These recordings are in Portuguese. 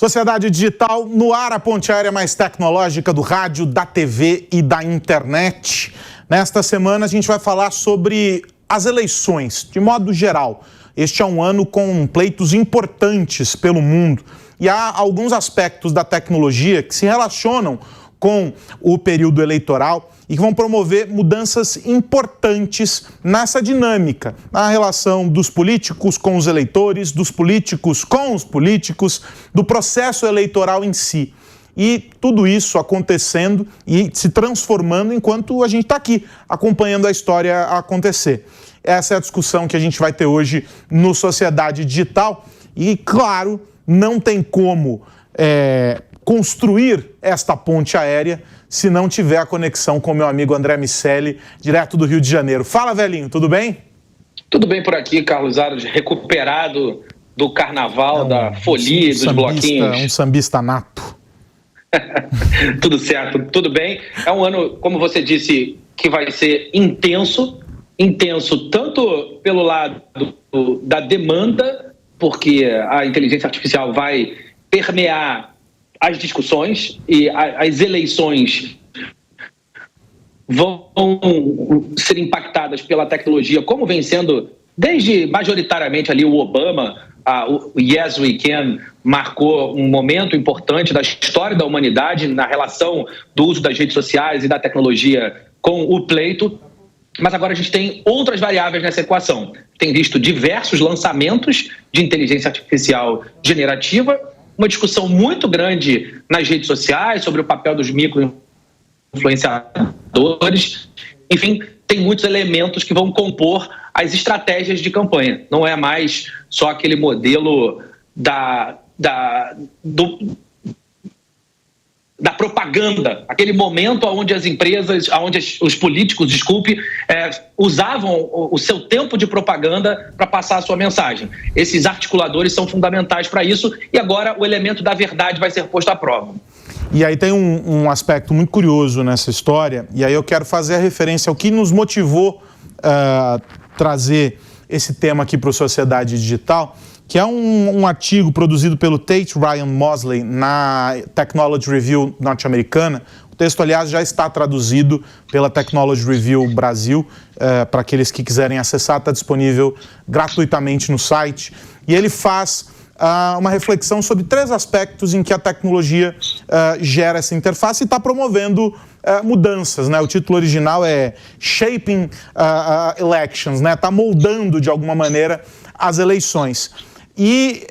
Sociedade Digital, no ar, a ponte aérea mais tecnológica do rádio, da TV e da internet. Nesta semana a gente vai falar sobre as eleições, de modo geral. Este é um ano com pleitos importantes pelo mundo e há alguns aspectos da tecnologia que se relacionam com o período eleitoral e que vão promover mudanças importantes nessa dinâmica, na relação dos políticos com os eleitores, dos políticos com os políticos, do processo eleitoral em si. E tudo isso acontecendo e se transformando enquanto a gente está aqui, acompanhando a história acontecer. Essa é a discussão que a gente vai ter hoje no Sociedade Digital e, claro, não tem como construir esta ponte aérea se não tiver a conexão com meu amigo André Miceli, direto do Rio de Janeiro. Fala, velhinho, tudo bem? Tudo bem por aqui, Carlos Aros, recuperado do carnaval, da folia, dos bloquinhos. Um sambista nato. Tudo certo, tudo bem. É um ano, como você disse, que vai ser intenso tanto pelo lado da demanda, porque a inteligência artificial vai permear as discussões e as eleições vão ser impactadas pela tecnologia, como vem sendo desde majoritariamente ali o Obama, o Yes We Can marcou um momento importante da história da humanidade na relação do uso das redes sociais e da tecnologia com o pleito. Mas agora a gente tem outras variáveis nessa equação. Tem visto diversos lançamentos de inteligência artificial generativa, uma discussão muito grande nas redes sociais sobre o papel dos micro-influenciadores. Enfim, tem muitos elementos que vão compor as estratégias de campanha. Não é mais só aquele modelo da propaganda, aquele momento onde as empresas, onde os políticos, usavam o seu tempo de propaganda para passar a sua mensagem. Esses articuladores são fundamentais para isso e agora o elemento da verdade vai ser posto à prova. E aí tem um aspecto muito curioso nessa história, e aí eu quero fazer a referência ao que nos motivou a trazer esse tema aqui para a Sociedade Digital, que é um artigo produzido pelo Tate Ryan Mosley na Technology Review norte-americana. O texto, aliás, já está traduzido pela Technology Review Brasil. Para aqueles que quiserem acessar, está disponível gratuitamente no site. E ele faz uma reflexão sobre 3 aspectos em que a tecnologia gera essa interface e está promovendo mudanças, né? O título original é Shaping Elections, né? Está moldando, de alguma maneira, as eleições. E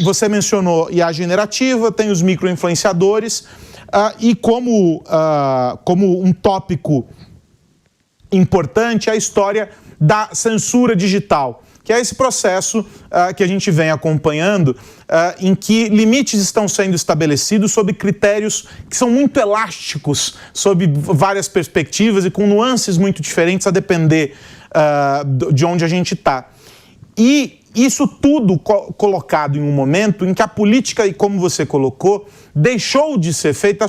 você mencionou IA generativa, tem os micro-influenciadores, e como um tópico importante a história da censura digital, que é esse processo que a gente vem acompanhando, em que limites estão sendo estabelecidos sob critérios que são muito elásticos, sob várias perspectivas e com nuances muito diferentes a depender de onde a gente está. E isso tudo colocado em um momento em que a política, e como você colocou, deixou de ser feita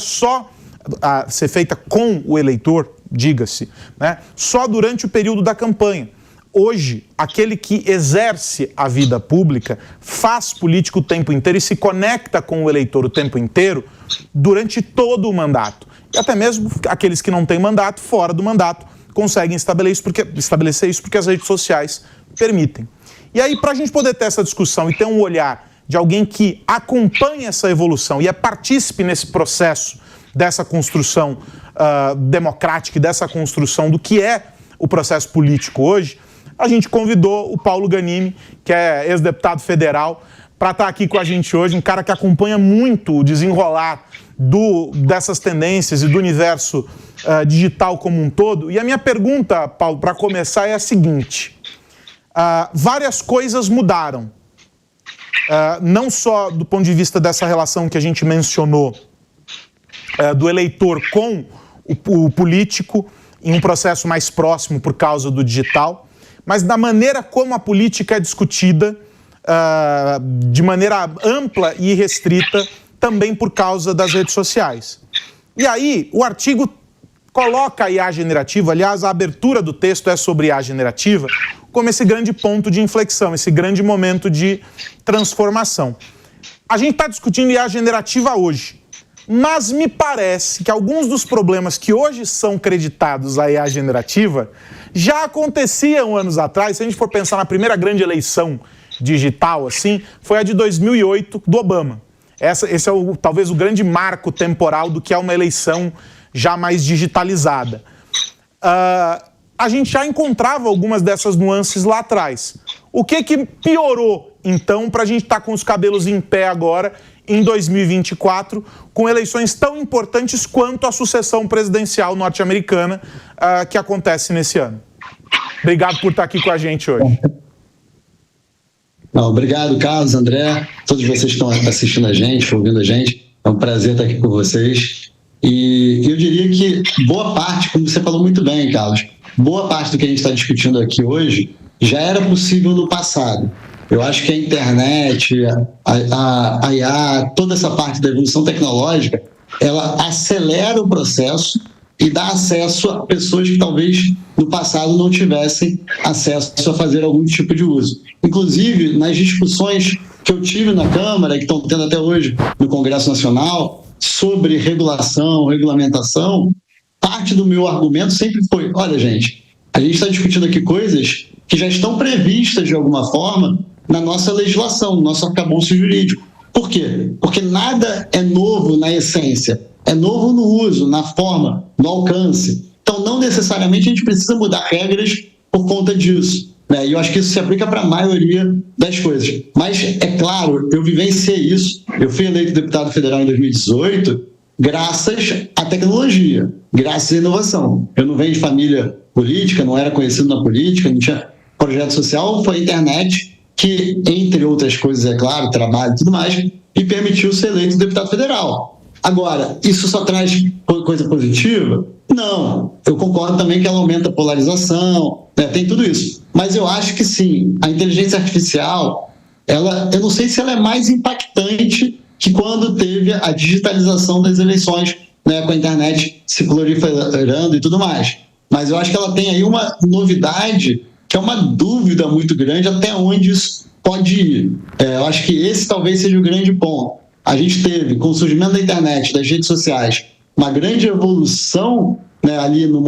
com o eleitor, diga-se, né, só durante o período da campanha. Hoje, aquele que exerce a vida pública faz política o tempo inteiro e se conecta com o eleitor o tempo inteiro durante todo o mandato. E até mesmo aqueles que não têm mandato, fora do mandato, conseguem estabelecer isso porque as redes sociais permitem. E aí, para a gente poder ter essa discussão e ter um olhar de alguém que acompanha essa evolução e é partícipe nesse processo dessa construção democrática e dessa construção do que é o processo político hoje, a gente convidou o Paulo Ganimi, que é ex-deputado federal, para estar aqui com a gente hoje, um cara que acompanha muito o desenrolar dessas tendências e do universo digital como um todo. E a minha pergunta, Paulo, para começar é a seguinte: várias coisas mudaram, não só do ponto de vista dessa relação que a gente mencionou, do eleitor com o político, em um processo mais próximo por causa do digital, mas da maneira como a política é discutida de maneira ampla e restrita também por causa das redes sociais. E aí, o artigo coloca a IA generativa, aliás, a abertura do texto é sobre IA generativa, como esse grande ponto de inflexão, esse grande momento de transformação. a gente está discutindo IA generativa hoje, mas me parece que alguns dos problemas que hoje são creditados à IA generativa já aconteciam anos atrás. Se a gente for pensar na primeira grande eleição digital, assim, foi a de 2008 do Obama. Esse é talvez o grande marco temporal do que é uma eleição já mais digitalizada. A gente já encontrava algumas dessas nuances lá atrás. O que piorou, então, para a gente estar com os cabelos em pé agora, em 2024, com eleições tão importantes quanto a sucessão presidencial norte-americana que acontece nesse ano? Obrigado por estar aqui com a gente hoje. Obrigado, Carlos, André, todos vocês que estão assistindo a gente, ouvindo a gente. É um prazer estar aqui com vocês. E eu diria que boa parte, como você falou muito bem, Carlos, boa parte do que a gente está discutindo aqui hoje já era possível no passado. Eu acho que a internet, a IA, toda essa parte da evolução tecnológica, ela acelera o processo e dá acesso a pessoas que talvez no passado não tivessem acesso a fazer algum tipo de uso. Inclusive, nas discussões que eu tive na Câmara, que estão tendo até hoje no Congresso Nacional, sobre regulação, regulamentação, parte do meu argumento sempre foi, olha gente, a gente está discutindo aqui coisas que já estão previstas de alguma forma na nossa legislação, no nosso arcabouço jurídico. Por quê? Porque nada é novo na essência, é novo no uso, na forma, no alcance. Então, não necessariamente a gente precisa mudar regras por conta disso, né? E eu acho que isso se aplica para a maioria das coisas. Mas, é claro, eu vivenciei isso. Eu fui eleito deputado federal em 2018 graças à tecnologia, graças à inovação. Eu não venho de família política, não era conhecido na política, não tinha projeto social, foi a internet que, entre outras coisas, é claro, trabalho e tudo mais, me permitiu ser eleito deputado federal. Agora, isso só traz coisa positiva? Não. Eu concordo também que ela aumenta a polarização, né? Tem tudo isso. Mas eu acho que sim, a inteligência artificial, eu não sei se ela é mais impactante que quando teve a digitalização das eleições, né, com a internet se proliferando e tudo mais. Mas eu acho que ela tem aí uma novidade que é uma dúvida muito grande até onde isso pode ir. Eu acho que esse talvez seja o grande ponto. A gente teve, com o surgimento da internet, das redes sociais, uma grande evolução, né, ali no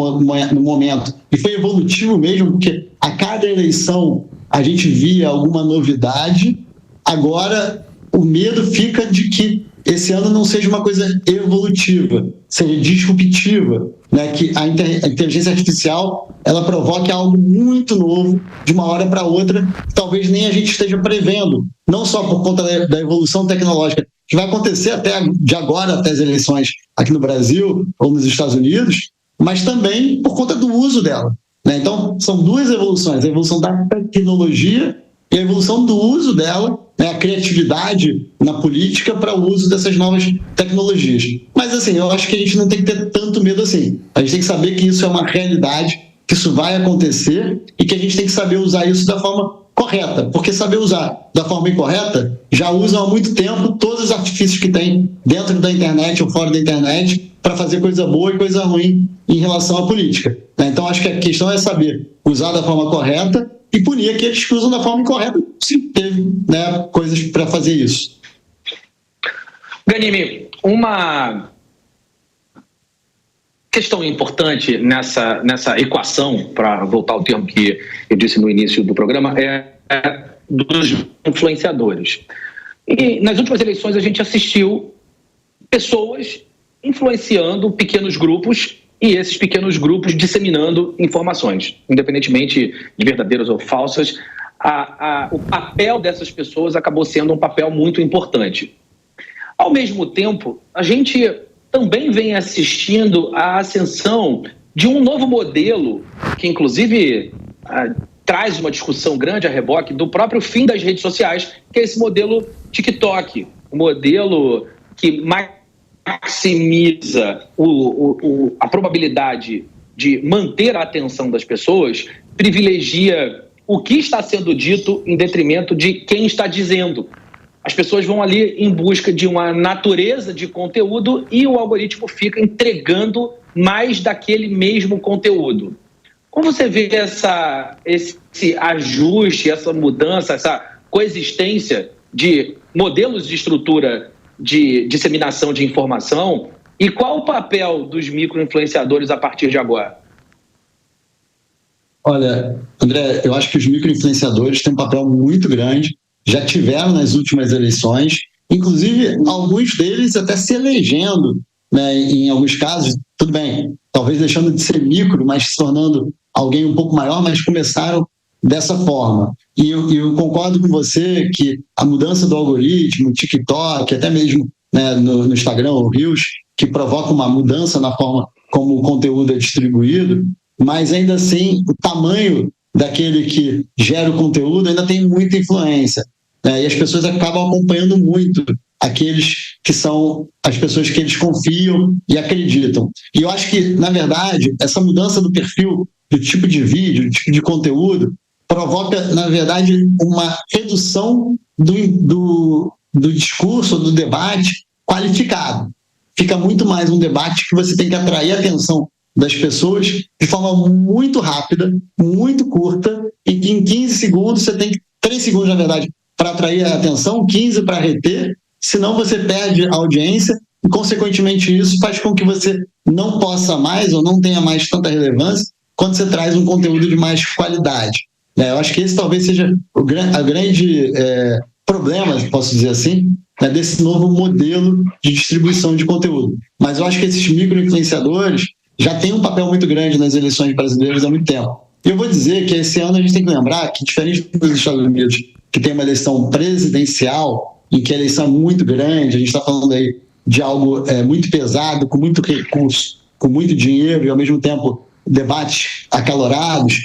momento, e foi evolutivo mesmo, porque a cada eleição a gente via alguma novidade. Agora, o medo fica de que esse ano não seja uma coisa evolutiva, seja disruptiva, né? Que a inteligência artificial ela provoque algo muito novo de uma hora para outra, que talvez nem a gente esteja prevendo, não só por conta da evolução tecnológica, que vai acontecer de agora até as eleições aqui no Brasil ou nos Estados Unidos, mas também por conta do uso dela, né? Então, são duas evoluções, a evolução da tecnologia e a evolução do uso dela, né, a criatividade na política para o uso dessas novas tecnologias. Mas, assim, eu acho que a gente não tem que ter tanto medo assim. A gente tem que saber que isso é uma realidade, que isso vai acontecer e que a gente tem que saber usar isso da forma correta. Porque saber usar da forma incorreta já usam há muito tempo todos os artifícios que tem dentro da internet ou fora da internet para fazer coisa boa e coisa ruim em relação à política, né? Então, acho que a questão é saber usar da forma correta e punir aqueles que usam da forma incorreta, se teve, né, coisas para fazer isso. Ghanimi, uma questão importante nessa equação, para voltar ao termo que eu disse no início do programa, é dos influenciadores. E nas últimas eleições a gente assistiu pessoas influenciando pequenos grupos e esses pequenos grupos disseminando informações, independentemente de verdadeiras ou falsas. O papel dessas pessoas acabou sendo um papel muito importante. Ao mesmo tempo, a gente também vem assistindo à ascensão de um novo modelo, que inclusive traz uma discussão grande a reboque do próprio fim das redes sociais, que é esse modelo TikTok, o modelo que maximiza a probabilidade de manter a atenção das pessoas, privilegia o que está sendo dito em detrimento de quem está dizendo. As pessoas vão ali em busca de uma natureza de conteúdo e o algoritmo fica entregando mais daquele mesmo conteúdo. Como você vê esse ajuste, essa mudança, essa coexistência de modelos de estrutura de disseminação de informação? E qual o papel dos micro-influenciadores a partir de agora? Olha, André, eu acho que os micro-influenciadores têm um papel muito grande, já tiveram nas últimas eleições, inclusive alguns deles até se elegendo, né, em alguns casos, tudo bem, talvez deixando de ser micro, mas se tornando alguém um pouco maior, mas começaram dessa forma. E eu concordo com você que a mudança do algoritmo, TikTok, até mesmo, né, no Instagram ou Reels, que provoca uma mudança na forma como o conteúdo é distribuído, mas ainda assim o tamanho daquele que gera o conteúdo ainda tem muita influência, né? E as pessoas acabam acompanhando muito aqueles que são as pessoas que eles confiam e acreditam. E eu acho que, na verdade, essa mudança do perfil, do tipo de vídeo, do tipo de conteúdo, provoca, na verdade, uma redução do discurso, do debate qualificado. Fica muito mais um debate que você tem que atrair a atenção das pessoas de forma muito rápida, muito curta, e que em 15 segundos você tem 3 segundos, na verdade, para atrair a atenção, 15 para reter, senão você perde a audiência e, consequentemente, isso faz com que você não possa mais ou não tenha mais tanta relevância quando você traz um conteúdo de mais qualidade. Eu acho que esse talvez seja o grande problema, posso dizer assim, né, desse novo modelo de distribuição de conteúdo. Mas eu acho que esses micro-influenciadores já têm um papel muito grande nas eleições brasileiras há muito tempo. E eu vou dizer que esse ano a gente tem que lembrar que, diferente dos Estados Unidos, que tem uma eleição presidencial, em que a eleição é muito grande, a gente está falando aí de algo muito pesado, com muito recurso, com muito dinheiro e, ao mesmo tempo, debates acalorados.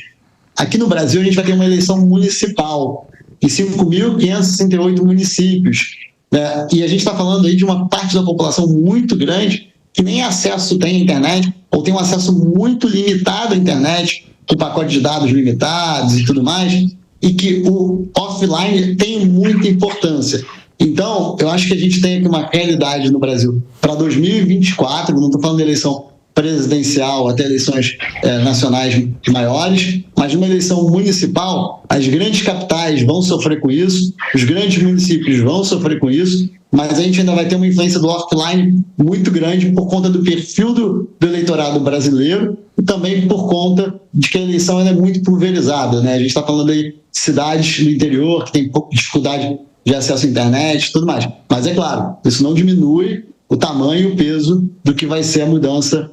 Aqui no Brasil, a gente vai ter uma eleição municipal em 5.568 municípios. Né? E a gente está falando aí de uma parte da população muito grande que nem acesso tem à internet, ou tem um acesso muito limitado à internet, com pacote de dados limitados e tudo mais, e que o offline tem muita importância. Então, eu acho que a gente tem aqui uma realidade no Brasil para 2024, não estou falando de eleição presidencial até eleições nacionais maiores, mas numa eleição municipal, as grandes capitais vão sofrer com isso, os grandes municípios vão sofrer com isso, mas a gente ainda vai ter uma influência do offline muito grande por conta do perfil do eleitorado brasileiro e também por conta de que a eleição ainda é muito pulverizada, né? A gente está falando aí de cidades do interior que tem pouca dificuldade de acesso à internet e tudo mais. Mas é claro, isso não diminui o tamanho e o peso do que vai ser a mudança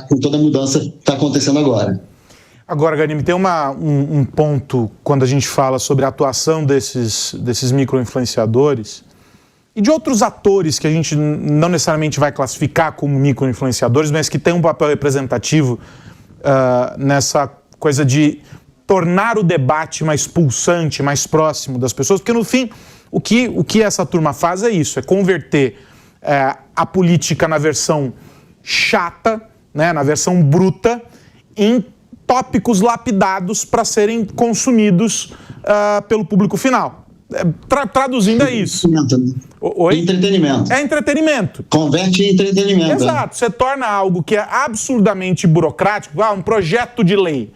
com toda a mudança que está acontecendo agora. Agora, Ghanimi, tem um ponto quando a gente fala sobre a atuação desses micro-influenciadores e de outros atores que a gente não necessariamente vai classificar como micro-influenciadores, mas que tem um papel representativo nessa coisa de tornar o debate mais pulsante, mais próximo das pessoas, porque no fim, o que essa turma faz é isso, é converter a política na versão chata, né, na versão bruta, em tópicos lapidados para serem consumidos pelo público final. Traduzindo é isso. Oi? Entretenimento. É entretenimento. Converte em entretenimento. Exato. Você torna algo que é absurdamente burocrático, um projeto de lei.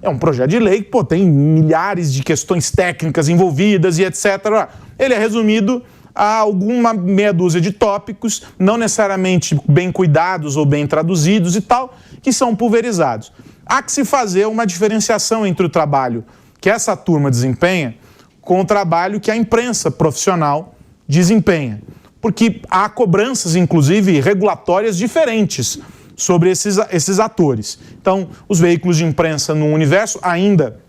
É um projeto de lei que tem milhares de questões técnicas envolvidas e etc. Ele é resumido a alguma meia dúzia de tópicos, não necessariamente bem cuidados ou bem traduzidos e tal, que são pulverizados. Há que se fazer uma diferenciação entre o trabalho que essa turma desempenha com o trabalho que a imprensa profissional desempenha. Porque há cobranças, inclusive, regulatórias diferentes sobre esses atores. Então, os veículos de imprensa no universo, ainda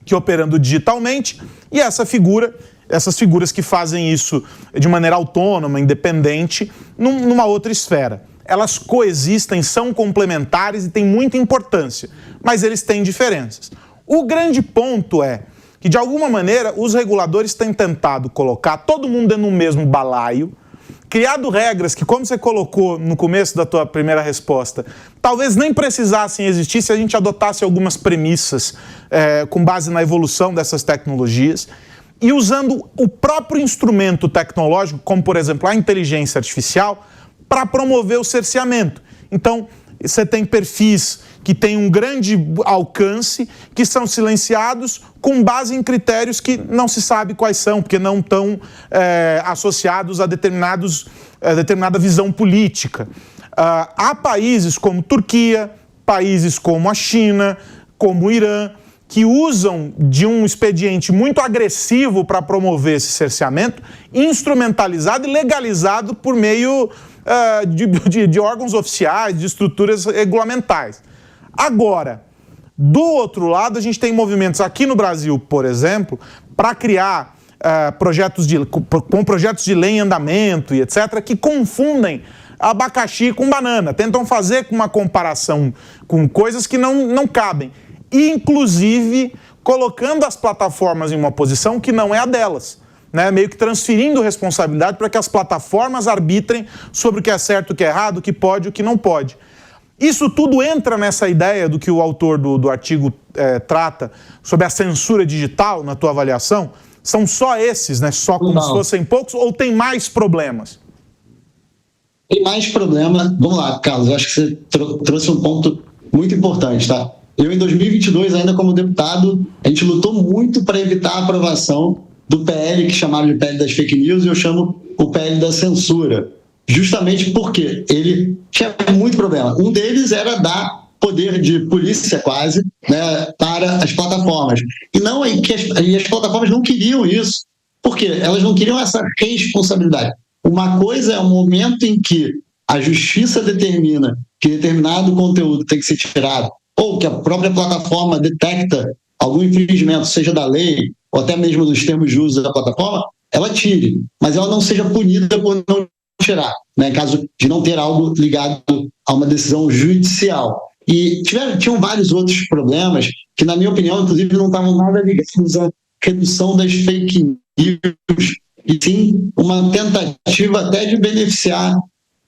que operando digitalmente, e essas figuras que fazem isso de maneira autônoma, independente, numa outra esfera. Elas coexistem, são complementares e têm muita importância, mas eles têm diferenças. O grande ponto é que, de alguma maneira, os reguladores têm tentado colocar todo mundo no mesmo balaio, criado regras que, como você colocou no começo da tua primeira resposta, talvez nem precisassem existir se a gente adotasse algumas premissas com base na evolução dessas tecnologias, e usando o próprio instrumento tecnológico, como, por exemplo, a inteligência artificial, para promover o cerceamento. Então, você tem perfis que têm um grande alcance, que são silenciados com base em critérios que não se sabe quais são, porque não estão associados a determinada visão política. Há países como Turquia, países como a China, como o Irã, que usam de um expediente muito agressivo para promover esse cerceamento, instrumentalizado e legalizado por meio de órgãos oficiais, de estruturas regulamentares. Agora, do outro lado, a gente tem movimentos aqui no Brasil, por exemplo, para criar projetos de lei em andamento e etc., que confundem abacaxi com banana, tentam fazer uma comparação com coisas que não cabem. Inclusive colocando as plataformas em uma posição que não é a delas, né? Meio que transferindo responsabilidade para que as plataformas arbitrem sobre o que é certo, o que é errado, o que pode e o que não pode. Isso tudo entra nessa ideia do que o autor do artigo trata sobre a censura digital, na tua avaliação? São só esses, né? Só como se fossem poucos, ou tem mais problemas? Tem mais problema. Vamos lá, Carlos, eu acho que você trouxe um ponto muito importante, tá? Eu, em 2022, ainda como deputado, a gente lutou muito para evitar a aprovação do PL, que chamaram de PL das fake news, e eu chamo o PL da censura. Justamente porque ele tinha muito problema. Um deles era dar poder de polícia, quase, né, para as plataformas. E as plataformas não queriam isso. Por quê? Elas não queriam essa responsabilidade. Uma coisa é o momento em que a justiça determina que determinado conteúdo tem que ser tirado, ou que a própria plataforma detecta algum infringimento, seja da lei, ou até mesmo dos termos de uso da plataforma, ela tire, mas ela não seja punida por não tirar, né, em caso de não ter algo ligado a uma decisão judicial. E tinham vários outros problemas que, na minha opinião, inclusive, não estavam nada ligados à redução das fake news, e sim uma tentativa até de beneficiar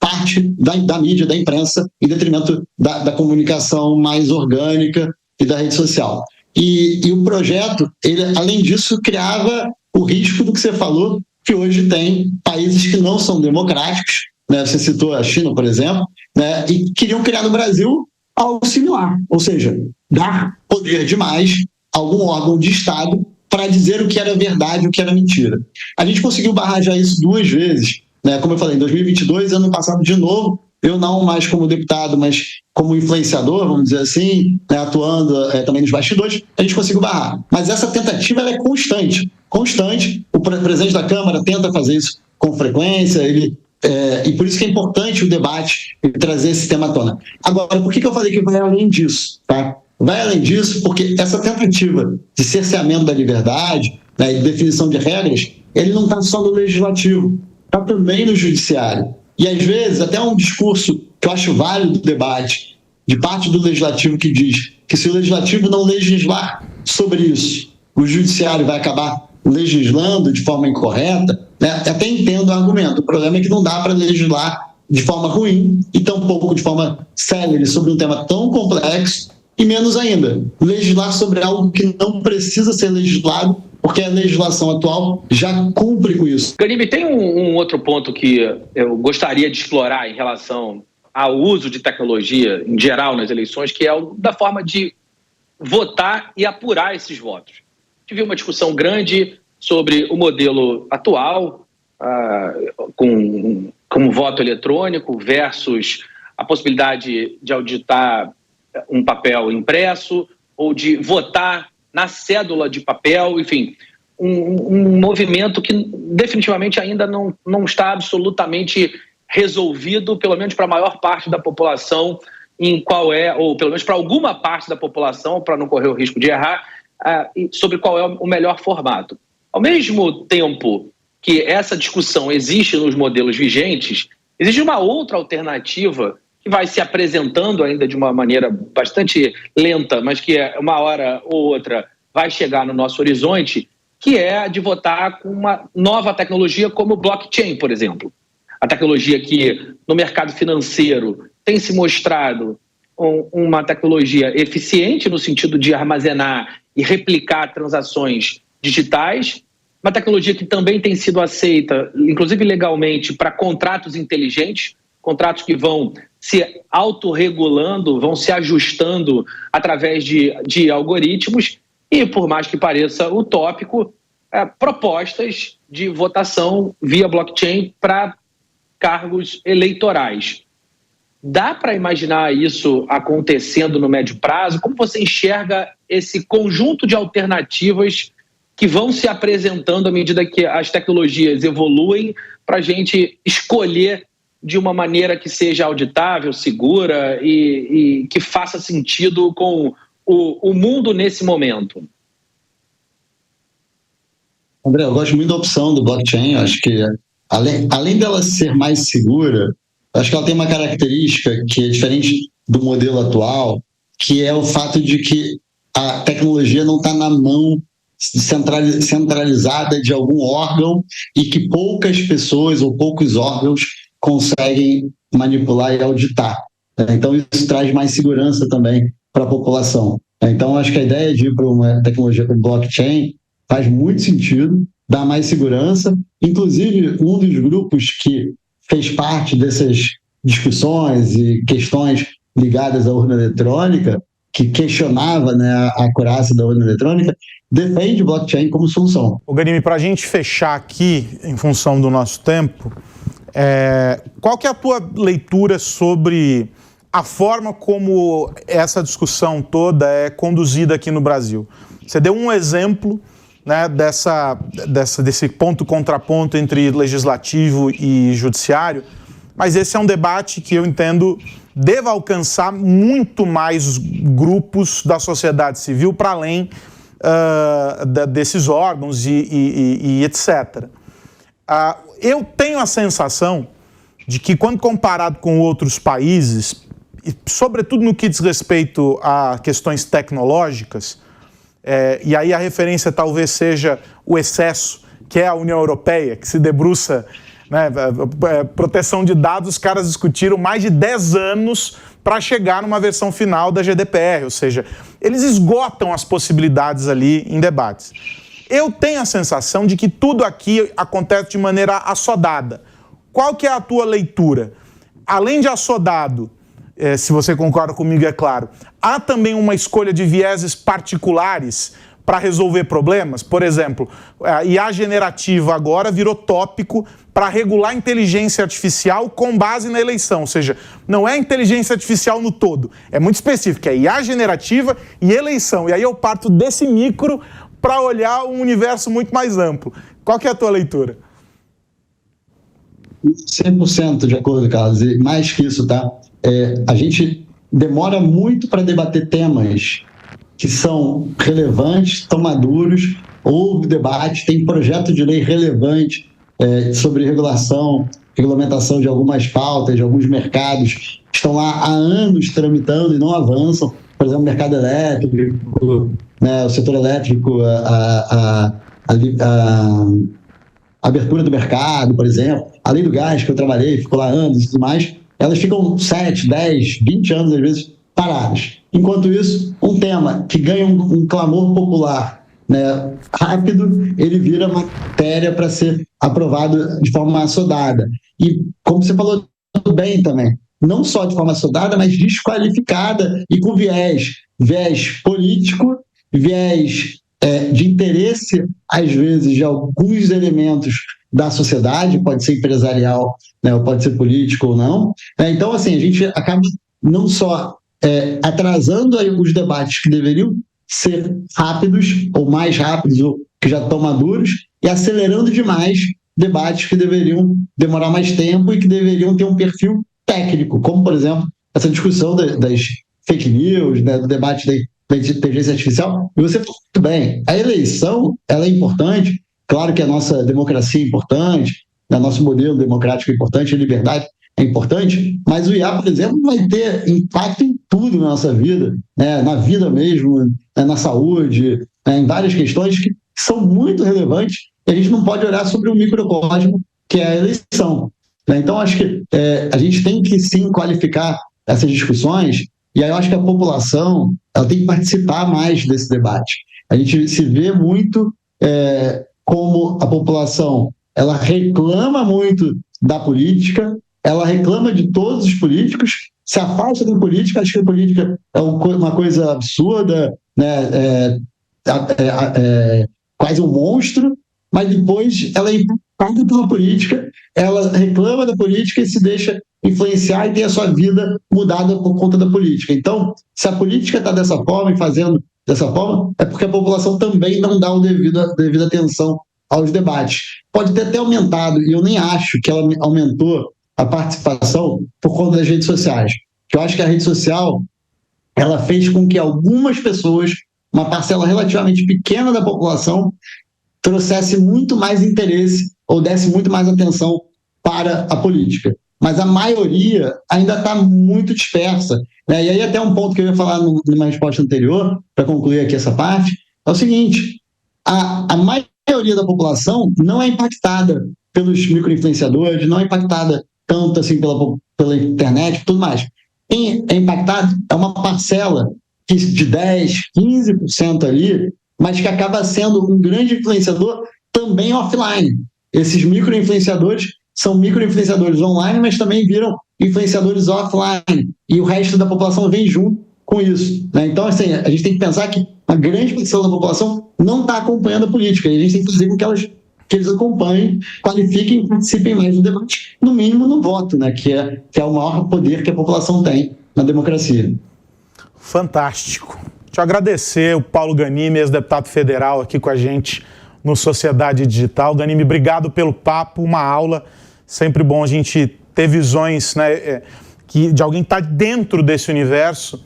parte da mídia, da imprensa, em detrimento da comunicação mais orgânica e da rede social. E o projeto, ele, além disso, criava o risco do que você falou, que hoje tem países que não são democráticos, né? Você citou a China, por exemplo, né? E queriam criar no Brasil algo similar, ou seja, dar poder demais a algum órgão de Estado para dizer o que era verdade e o que era mentira. A gente conseguiu barrar já isso 2 vezes, né? Como eu falei, em 2022, ano passado de novo, eu não mais como deputado, mas como influenciador, vamos dizer assim, né, atuando também nos bastidores, a gente conseguiu barrar. Mas essa tentativa ela é constante. O presidente da Câmara tenta fazer isso com frequência, e por isso que é importante o debate e trazer esse tema à tona. Agora, por que eu falei que vai além disso? Tá? Vai além disso porque essa tentativa de cerceamento da liberdade, né, e definição de regras, ele não está só no legislativo, está também no judiciário. E, às vezes, até um discurso que eu acho válido do debate, de parte do legislativo, que diz que se o legislativo não legislar sobre isso, o judiciário vai acabar legislando de forma incorreta, né? Até entendo o argumento. O problema é que não dá para legislar de forma ruim e tampouco de forma célere sobre um tema tão complexo, e menos ainda, legislar sobre algo que não precisa ser legislado, porque a legislação atual já cumpre com isso. Ganibe, tem um outro ponto que eu gostaria de explorar em relação ao uso de tecnologia em geral nas eleições, que é da forma de votar e apurar esses votos. Tive uma discussão grande sobre o modelo atual, com voto eletrônico versus a possibilidade de auditar um papel impresso ou de votar na cédula de papel, enfim, um movimento que definitivamente ainda não está absolutamente resolvido, pelo menos para a maior parte da população, em qual é, ou pelo menos para alguma parte da população, para não correr o risco de errar, sobre qual é o melhor formato. Ao mesmo tempo que essa discussão existe nos modelos vigentes, existe uma outra alternativa que vai se apresentando ainda de uma maneira bastante lenta, mas que uma hora ou outra vai chegar no nosso horizonte, que é a de votar com uma nova tecnologia como blockchain, por exemplo. A tecnologia que no mercado financeiro tem se mostrado uma tecnologia eficiente no sentido de armazenar e replicar transações digitais, uma tecnologia que também tem sido aceita, inclusive legalmente, para contratos inteligentes, contratos que vão se autorregulando, vão se ajustando através de algoritmos e, por mais que pareça utópico, propostas de votação via blockchain para cargos eleitorais. Dá para imaginar isso acontecendo no médio prazo? Como você enxerga esse conjunto de alternativas que vão se apresentando à medida que as tecnologias evoluem para a gente escolher de uma maneira que seja auditável, segura e que faça sentido com o mundo nesse momento? André, eu gosto muito da opção do blockchain. Eu acho que, além dela ser mais segura, eu acho que ela tem uma característica que é diferente do modelo atual, que é o fato de que a tecnologia não está na mão centralizada de algum órgão e que poucas pessoas ou poucos órgãos conseguem manipular e auditar. Então, isso traz mais segurança também para a população. Então, acho que a ideia de ir para uma tecnologia como blockchain faz muito sentido, dá mais segurança. Inclusive, um dos grupos que fez parte dessas discussões e questões ligadas à urna eletrônica, que questionava, né, a acurácia da urna eletrônica, defende o blockchain como solução. O Ghanimi, para a gente fechar aqui, em função do nosso tempo, qual que é a tua leitura sobre a forma como essa discussão toda é conduzida aqui no Brasil? Você deu um exemplo, né, desse ponto-contraponto entre legislativo e judiciário, mas esse é um debate que eu entendo deva alcançar muito mais grupos da sociedade civil para além desses órgãos e etc. Eu tenho a sensação de que, quando comparado com outros países, e sobretudo no que diz respeito a questões tecnológicas, e aí a referência talvez seja o excesso, que é a União Europeia, que se debruça, né, proteção de dados, os caras discutiram mais de 10 anos para chegar numa versão final da GDPR, ou seja, eles esgotam as possibilidades ali em debates. Eu tenho a sensação de que tudo aqui acontece de maneira assodada. Qual que é a tua leitura? Além de assodado, se você concorda comigo, é claro, há também uma escolha de vieses particulares para resolver problemas? Por exemplo, a IA generativa agora virou tópico para regular a inteligência artificial com base na eleição, ou seja, não é inteligência artificial no todo, é muito específico, é IA generativa e eleição. E aí eu parto desse micro para olhar um universo muito mais amplo. Qual que é a tua leitura? 100% de acordo, Carlos. E mais que isso, tá? A gente demora muito para debater temas que são relevantes, estão maduros, houve debate, tem projeto de lei relevante sobre regulamentação de algumas pautas, de alguns mercados, que estão lá há anos tramitando e não avançam. Por exemplo, o mercado elétrico, né, o setor elétrico, a abertura do mercado, por exemplo, a lei do gás, que eu trabalhei, ficou lá anos e tudo mais, elas ficam 7, 10, 20 anos, às vezes, paradas. Enquanto isso, um tema que ganha um clamor popular, né, rápido, ele vira matéria para ser aprovado de forma assodada. E, como você falou bem também, não só de forma assodada, mas desqualificada e com viés político, viés de interesse, às vezes, de alguns elementos da sociedade, pode ser empresarial, né, ou pode ser político ou não. Então, assim, a gente acaba não só atrasando aí os debates que deveriam ser rápidos, ou mais rápidos, ou que já estão maduros, e acelerando demais debates que deveriam demorar mais tempo e que deveriam ter um perfil técnico, como, por exemplo, essa discussão das fake news, né, do debate da inteligência artificial. E você falou muito bem, a eleição, ela é importante, claro que a nossa democracia é importante, o nosso modelo democrático é importante, a liberdade é importante, mas o IA, por exemplo, vai ter impacto em tudo na nossa vida, né, na vida mesmo, né, na saúde, né, em várias questões que são muito relevantes, e a gente não pode olhar sobre um microcosmo que é a eleição. Né? Então, acho que a gente tem que, sim, qualificar essas discussões, e aí eu acho que a população ela tem que participar mais desse debate. A gente se vê muito como a população ela reclama muito da política, ela reclama de todos os políticos, se afasta da política, acha que a política é uma coisa absurda, né? Quase um monstro, mas depois ela é impactada pela política, ela reclama da política e se deixa influenciar e tem a sua vida mudada por conta da política. Então, se a política está dessa forma e fazendo dessa forma, é porque a população também não dá a devida atenção aos debates. Pode ter até aumentado, e eu nem acho que ela aumentou a participação por conta das redes sociais. Eu acho que a rede social ela fez com que algumas pessoas, uma parcela relativamente pequena da população, trouxesse muito mais interesse ou desse muito mais atenção para a política. Mas a maioria ainda está muito dispersa, né? E aí até um ponto que eu ia falar numa resposta anterior, para concluir aqui essa parte, é o seguinte: a maioria da população não é impactada pelos micro-influenciadores, não é impactada tanto assim pela internet e tudo mais. Quem é impactado é uma parcela de 10%, 15% ali, mas que acaba sendo um grande influenciador também offline. Esses micro-influenciadores são micro-influenciadores online, mas também viram influenciadores offline. E o resto da população vem junto com isso, né? Então, assim, a gente tem que pensar que uma grande parcela da população não está acompanhando a política. E a gente tem que fazer com que eles acompanhem, qualifiquem e participem mais do debate, no mínimo no voto, né? Que é o maior poder que a população tem na democracia. Fantástico. Deixa eu agradecer o Paulo Ganimi, ex-deputado federal, aqui com a gente no Sociedade Digital. Ganimi, obrigado pelo papo, uma aula. Sempre bom a gente ter visões, né, de alguém que está dentro desse universo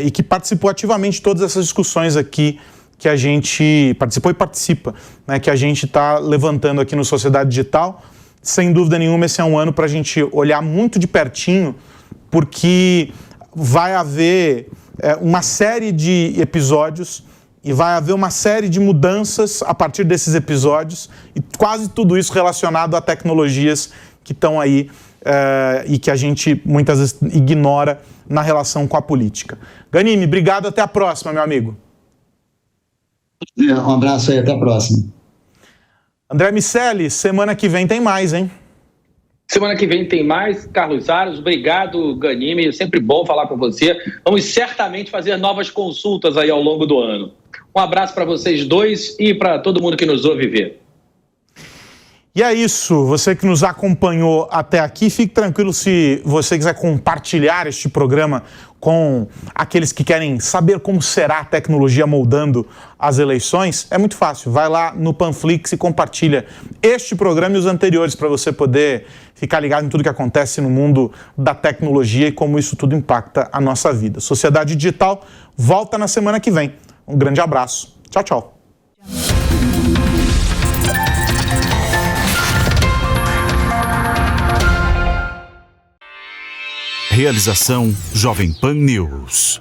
e que participou ativamente de todas essas discussões aqui que a gente participou e participa, né, que a gente está levantando aqui no Sociedade Digital. Sem dúvida nenhuma, esse é um ano para a gente olhar muito de pertinho, porque vai haver uma série de episódios e vai haver uma série de mudanças a partir desses episódios e quase tudo isso relacionado a tecnologias que estão aí e que a gente muitas vezes ignora na relação com a política. Ganimi, obrigado, até a próxima, meu amigo. Um abraço aí, até a próxima. André Miceli, semana que vem tem mais, hein? Semana que vem tem mais. Carlos Aros, obrigado, Ganimi, é sempre bom falar com você. Vamos certamente fazer novas consultas aí ao longo do ano. Um abraço para vocês dois e para todo mundo que nos ouve ver. E é isso, você que nos acompanhou até aqui, fique tranquilo se você quiser compartilhar este programa com aqueles que querem saber como será a tecnologia moldando as eleições. É muito fácil, vai lá no Panflix e compartilha este programa e os anteriores para você poder ficar ligado em tudo que acontece no mundo da tecnologia e como isso tudo impacta a nossa vida. Sociedade Digital volta na semana que vem. Um grande abraço. Tchau, tchau. Realização Jovem Pan News.